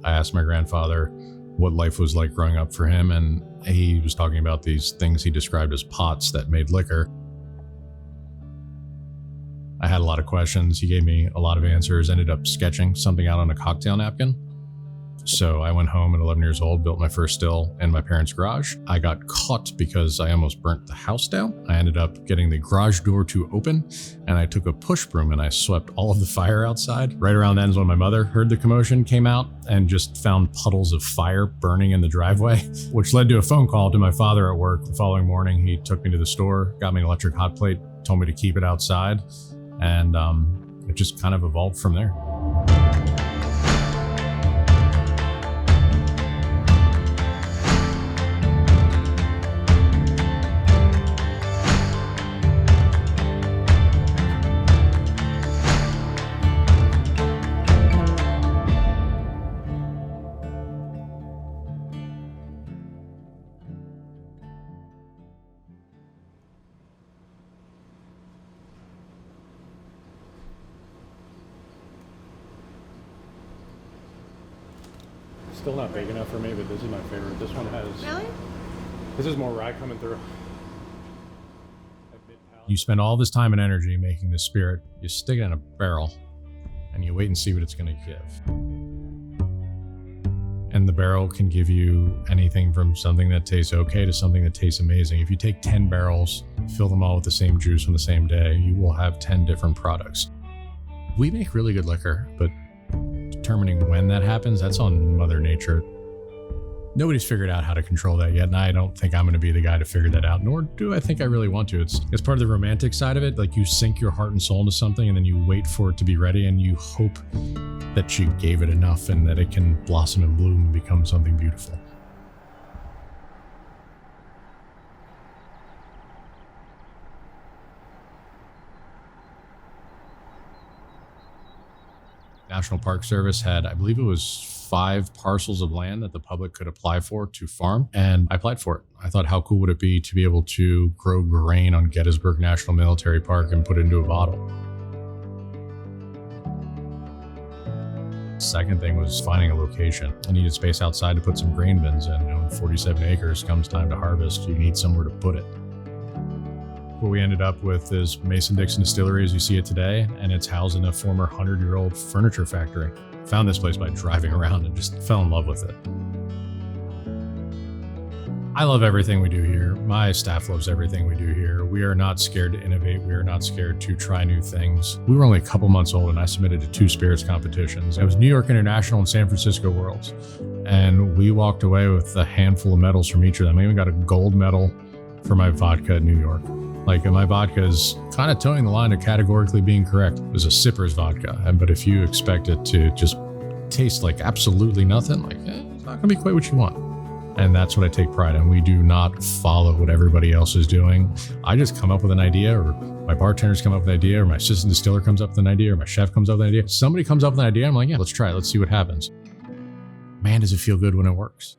I asked my grandfather what life was like growing up for him, and he was talking about these things he described as pots that made liquor. I had a lot of questions. He gave me a lot of answers, ended up sketching something out on a cocktail napkin. So I went home at 11 years old, built my first still in my parents' garage. I got caught because I almost burnt the house down. I ended up getting the garage door to open, and I took a push broom and I swept all of the fire outside. Right around then is when my mother heard the commotion, came out, and just found puddles of fire burning in the driveway, which led to a phone call to my father at work. The following morning, he took me to the store, got me an electric hot plate, told me to keep it outside, and it just kind of evolved from there. Still not big enough for me, but this is my favorite. This one has... Really? This is more rye coming through. You spend all this time and energy making this spirit, you stick it in a barrel, and you wait and see what it's going to give. And the barrel can give you anything from something that tastes okay to something that tastes amazing. If you take 10 barrels, fill them all with the same juice on the same day, you will have 10 different products. We make really good liquor, but determining when that happens, that's on Mother Nature. Nobody's figured out how to control that yet, and I don't think I'm going to be the guy to figure that out, nor do I think I really want to. It's part of the romantic side of it. Like, you sink your heart and soul into something, and then you wait for it to be ready, and you hope that you gave it enough and that it can blossom and bloom and become something beautiful. National Park Service had, I believe it was 5 parcels of land that the public could apply for to farm, and I applied for it. I thought, how cool would it be to be able to grow grain on Gettysburg National Military Park and put it into a bottle? Second thing was finding a location. I needed space outside to put some grain bins in. When 47 acres comes time to harvest, you need somewhere to put it. What we ended up with is Dixon Distillery as you see it today, and it's housed in a former 100-year-old furniture factory. Found this place by driving around and just fell in love with it. I love everything we do here. My staff loves everything we do here. We are not scared to innovate. We are not scared to try new things. We were only a couple months old and I submitted to 2 spirits competitions. It was New York International and San Francisco Worlds. And we walked away with a handful of medals from each of them. I even got a gold medal for my vodka in New York. Like, my vodka is kind of towing the line of categorically being correct. It was a sipper's vodka, but if you expect it to just taste like absolutely nothing, like, it's not gonna be quite what you want. And that's what I take pride in. We do not follow what everybody else is doing. I just come up with an idea, or my bartenders come up with an idea, or my assistant distiller comes up with an idea, or my chef comes up with an idea. Somebody comes up with an idea, I'm like, yeah, let's try it. Let's see what happens. Man, does it feel good when it works.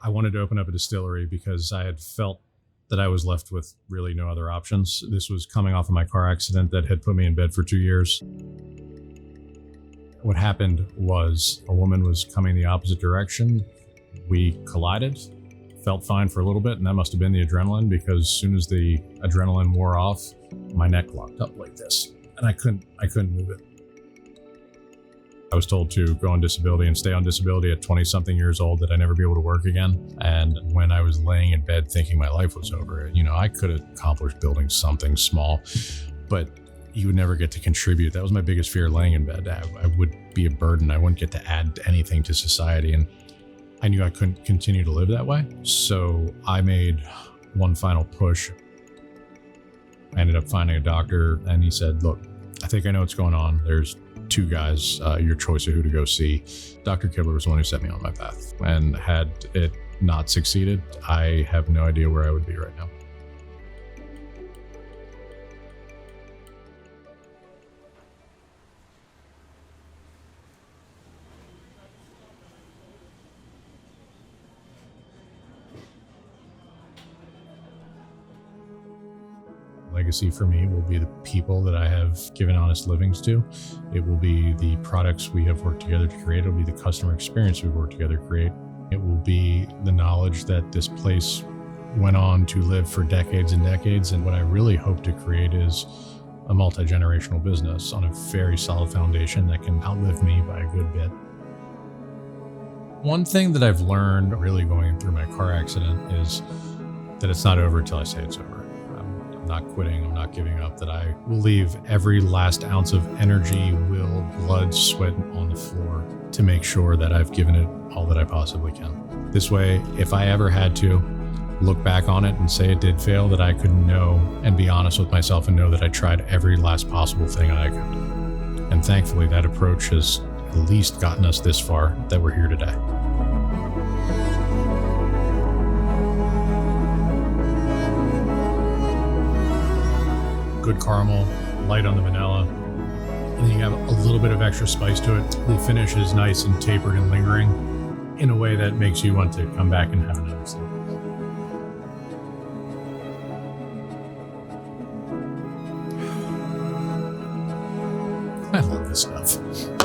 I wanted to open up a distillery because I had felt that I was left with really no other options. This was coming off of my car accident that had put me in bed for 2 years. What happened was a woman was coming the opposite direction. We collided, felt fine for a little bit, and that must have been the adrenaline, because as soon as the adrenaline wore off, my neck locked up like this, and I couldn't move it. I was told to go on disability and stay on disability at 20-something years old, that I'd never be able to work again. And when I was laying in bed thinking my life was over, I could have accomplished building something small, but you would never get to contribute. That was my biggest fear, laying in bed. I would be a burden. I wouldn't get to add anything to society. And I knew I couldn't continue to live that way. So I made one final push. I ended up finding a doctor, and he said, look, I think I know what's going on. There's 2 guys, your choice of who to go see. Dr. Kibler was the one who set me on my path. And had it not succeeded, I have no idea where I would be right now. Legacy for me will be the people that I have given honest livings to. It will be the products we have worked together to create. It will be the customer experience we've worked together to create. It will be the knowledge that this place went on to live for decades and decades. And what I really hope to create is a multi-generational business on a very solid foundation that can outlive me by a good bit. One thing that I've learned really going through my car accident is that it's not over until I say it's over. I'm not quitting, I'm not giving up, that I will leave every last ounce of energy, will, blood, sweat on the floor to make sure that I've given it all that I possibly can. This way, if I ever had to look back on it and say it did fail, that I could know and be honest with myself and know that I tried every last possible thing I could. And thankfully, that approach has at least gotten us this far, that we're here today. Good caramel, light on the vanilla, and then you have a little bit of extra spice to it. The finish is nice and tapered and lingering in a way that makes you want to come back and have another sip. I love this stuff.